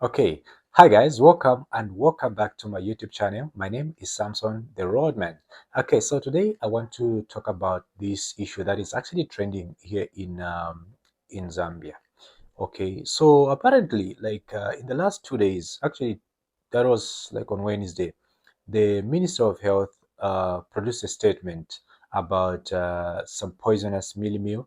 Okay, hi guys, welcome back to my YouTube channel. My name is Samson the Roadman. Okay, so today I want to talk about this issue that is actually trending here in Zambia. Okay, so apparently, in the last 2 days, actually, that was like on Wednesday, the Minister of Health produced a statement about some poisonous mealie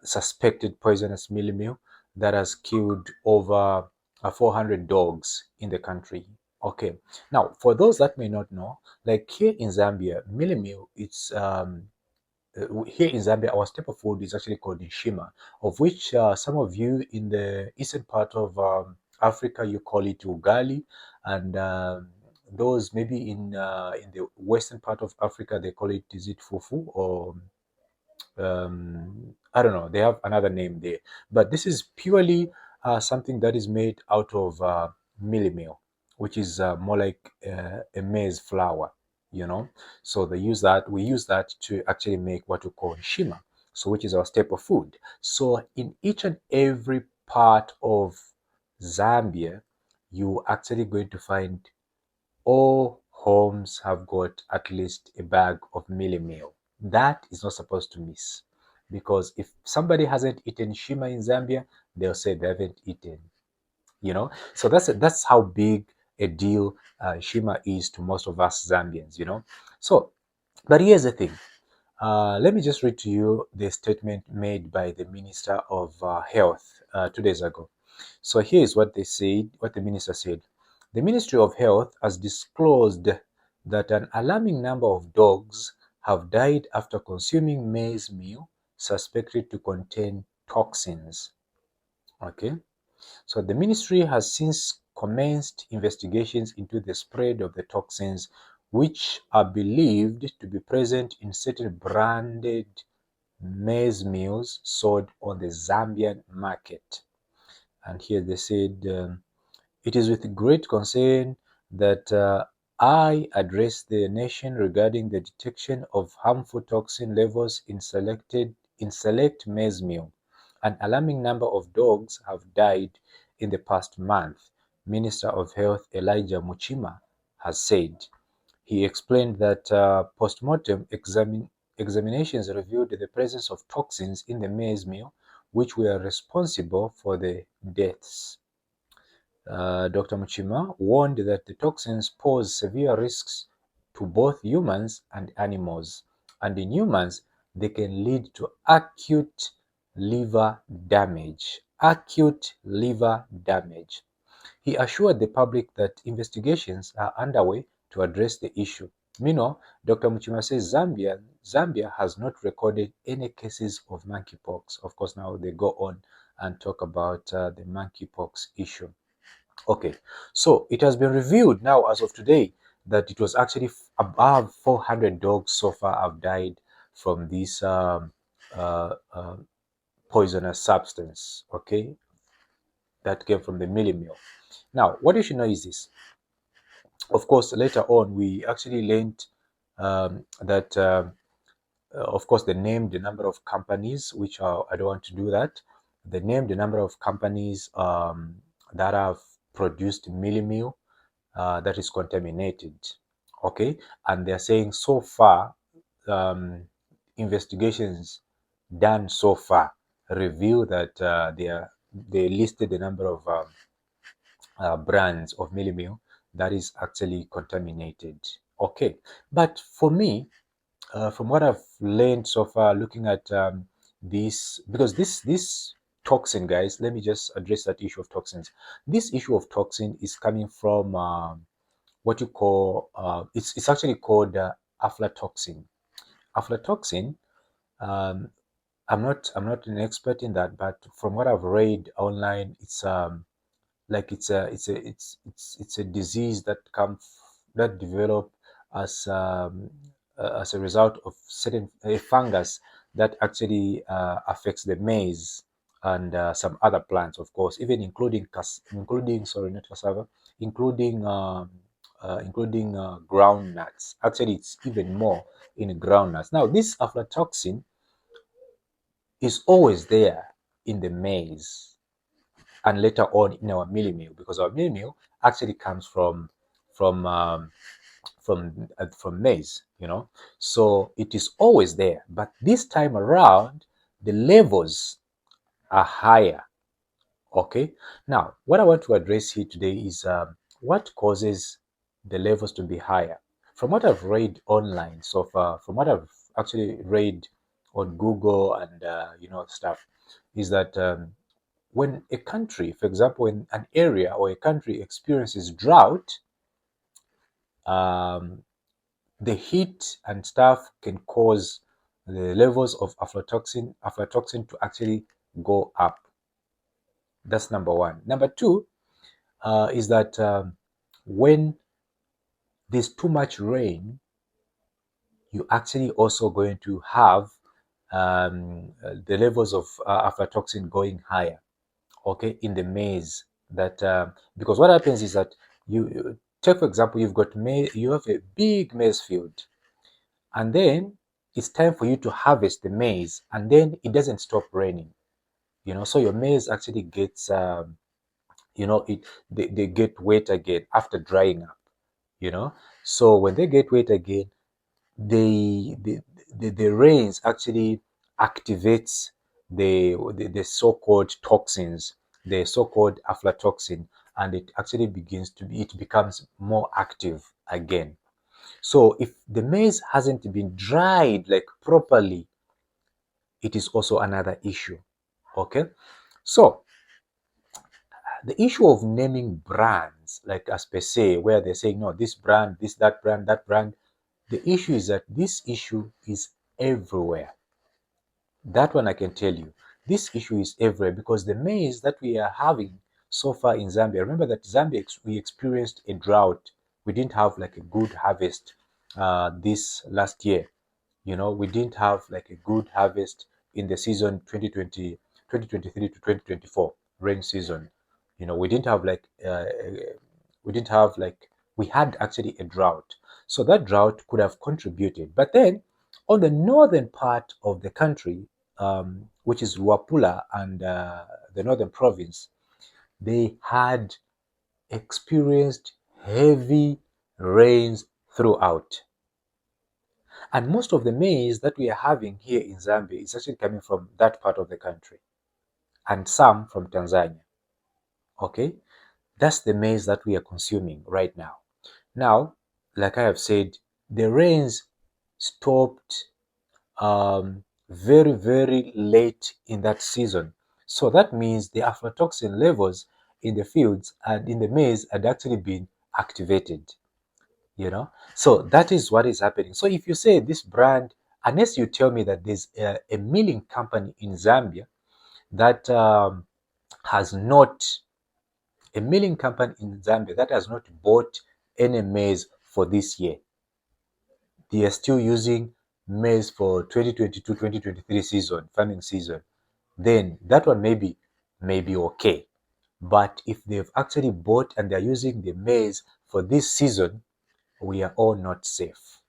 suspected poisonous mealie that has killed over 400 dogs in the country. Okay, now for those that may not know, like here in Zambia, mealie it's here in Zambia, our staple food is actually called nshima, of which some of you in the eastern part of Africa you call it ugali, and those maybe in the western part of Africa they call it, is it fufu or I don't know, they have another name there, but this is purely something that is made out of meal, which is more like a maize flour, you know. So we use that to actually make what we call shima, so which is our staple food. So in each and every part of Zambia, you actually going to find all homes have got at least a bag of meal. That is not supposed to miss. Because if somebody hasn't eaten shima in Zambia, they'll say they haven't eaten, you know. So that's how big a deal shima is to most of us Zambians, you know. So, but here's the thing. Let me just read to you the statement made by the Minister of Health 2 days ago. So here's what they said, what the minister said. The Ministry of Health has disclosed that an alarming number of dogs have died after consuming maize meal suspected to contain toxins. Okay. So the ministry has since commenced investigations into the spread of the toxins, which are believed to be present in certain branded maize meals sold on the Zambian market. And here they said, it is with great concern that I address the nation regarding the detection of harmful toxin levels in select maize meal. An alarming number of dogs have died in the past month, Minister of Health Elijah Muchima has said. He explained that post-mortem examinations revealed the presence of toxins in the maize meal, which were responsible for the deaths. Dr. Muchima warned that the toxins pose severe risks to both humans and animals, and in humans, they can lead to acute liver damage. Acute liver damage. He assured the public that investigations are underway to address the issue. Meanwhile, Dr. Muchima says Zambia has not recorded any cases of monkeypox. Of course, now they go on and talk about the monkeypox issue. Okay, so it has been revealed now as of today that it was actually above 400 dogs so far have died from this uh, uh, poisonous substance, okay, that came from the meal. Now, what you should know is this. Of course, later on, we actually learned that, of course, they named the number of companies, which I don't want to do that. They named the number of companies that have produced meal that is contaminated. Okay, and they're saying so far, um, investigations done so far reveal that they listed the number of brands of meal that is actually contaminated. Okay, but for me, from what I've learned so far, looking at this, because this toxin, guys, let me just address that issue of toxins. This issue of toxin is coming from what you call it's actually called aflatoxin. Aflatoxin. Um, I'm not an expert in that, but from what I've read online, it's like it's a disease that develop as a result of certain a fungus that actually affects the maize and some other plants, of course, even including, sorry, not cassava, including groundnuts. Actually, it's even more in groundnuts. Now, this aflatoxin is always there in the maize. and later on in our mealie meal, because our mealie meal actually comes from from maize, so it is always there. But this time around, the levels are higher. Okay. Now, what I want to address here today is what causes the levels to be higher. From what I've read online so far, from what I've actually read on Google and stuff, is that when a country, for example, in an area or a country experiences drought, um, the heat and stuff can cause the levels of aflatoxin to actually go up. That's number one. Number two is that when there's too much rain, you're actually also going to have the levels of aflatoxin going higher, okay, in the maize. That because what happens is that you take, for example, you've got maize, you have a big maize field, and then it's time for you to harvest the maize, and then it doesn't stop raining, so your maize actually gets they get wet again after drying up, so when they get wet again, they the rains actually activates the so-called toxins, the so-called aflatoxin, and it actually it becomes more active again. So if the maize hasn't been dried like properly, it is also another issue. Okay, so the issue of naming brands, like as per se, where they're saying no, this brand, this, that brand, that brand, the issue is that this issue is everywhere. That one I can tell you. This issue is everywhere because the maize that we are having so far in Zambia, remember that Zambia, we experienced a drought. We didn't have like a good harvest this last year. We didn't have like a good harvest in the season 2023 to 2024 rain season. We didn't have like we had actually a drought. So that drought could have contributed. But then on the northern part of the country, which is Luapula and the northern province, they had experienced heavy rains throughout. And most of the maize that we are having here in Zambia is actually coming from that part of the country, and some from Tanzania. Okay, that's the maize that we are consuming right now. Now, like I have said, the rains stopped very, very late in that season. So that means the aflatoxin levels in the fields and in the maize had actually been activated. So that is what is happening. So if you say this brand, unless you tell me that there's a milling company in Zambia that has not a milling company in Zambia that has not bought any maize for this year, they are still using maize for 2022-2023 season, farming season, then that one may be okay. But if they've actually bought and they're using the maize for this season, we are all not safe.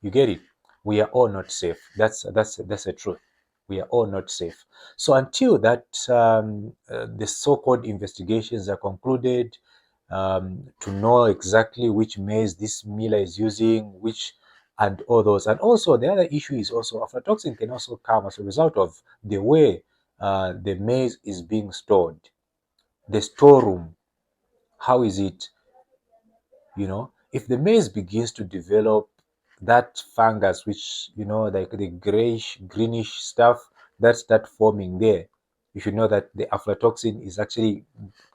You get it? We are all not safe. That's the truth. We are all not safe. So until that the so-called investigations are concluded, to know exactly which maize this miller is using, which and all those, and also the other issue is also aflatoxin can also come as a result of the way the maize is being stored, the storeroom. How is it? If the maize begins to develop that fungus, which like the grayish greenish stuff that start forming there, you should know that the aflatoxin is actually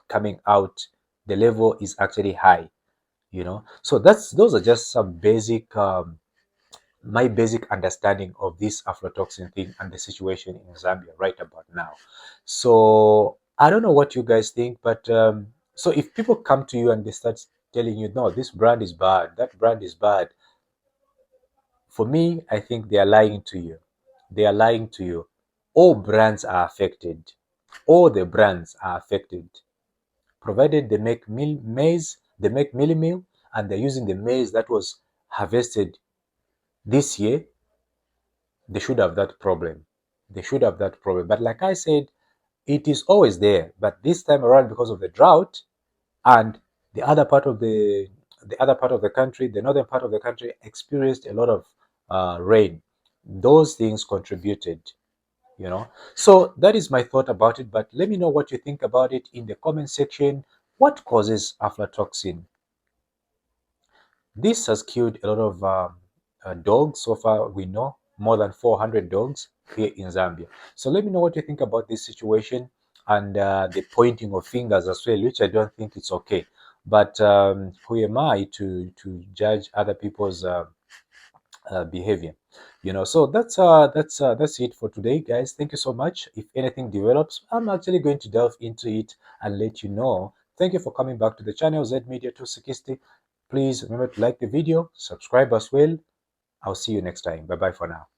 coming out, the level is actually high. So those are just some basic my basic understanding of this aflatoxin thing and the situation in Zambia right about now. So I don't know what you guys think, but so if people come to you and they start telling you, no, this brand is bad, that brand is bad, for me, I think they are lying to you. They are lying to you. All brands are affected. All the brands are affected, provided they make maize, they make mealie and they're using the maize that was harvested this year. They should have that problem. They should have that problem. But like I said, it is always there, but this time around, because of the drought and the other part of the country, the northern part of the country, experienced a lot of rain. Those things contributed, you know. So that is my thought about it. But let me know what you think about it in the comment section. What causes aflatoxin? This has killed a lot of dogs. So far, we know more than 400 dogs here in Zambia. So let me know what you think about this situation, and the pointing of fingers as well, which I don't think it's okay. But who am I to judge other people's behavior? You know. So that's it for today, guys. Thank you so much. If anything develops, I'm actually going to delve into it and let you know. Thank you for coming back to the channel Z Media 260. Please remember to like the video, subscribe as well. I'll see you next time. Bye bye for now.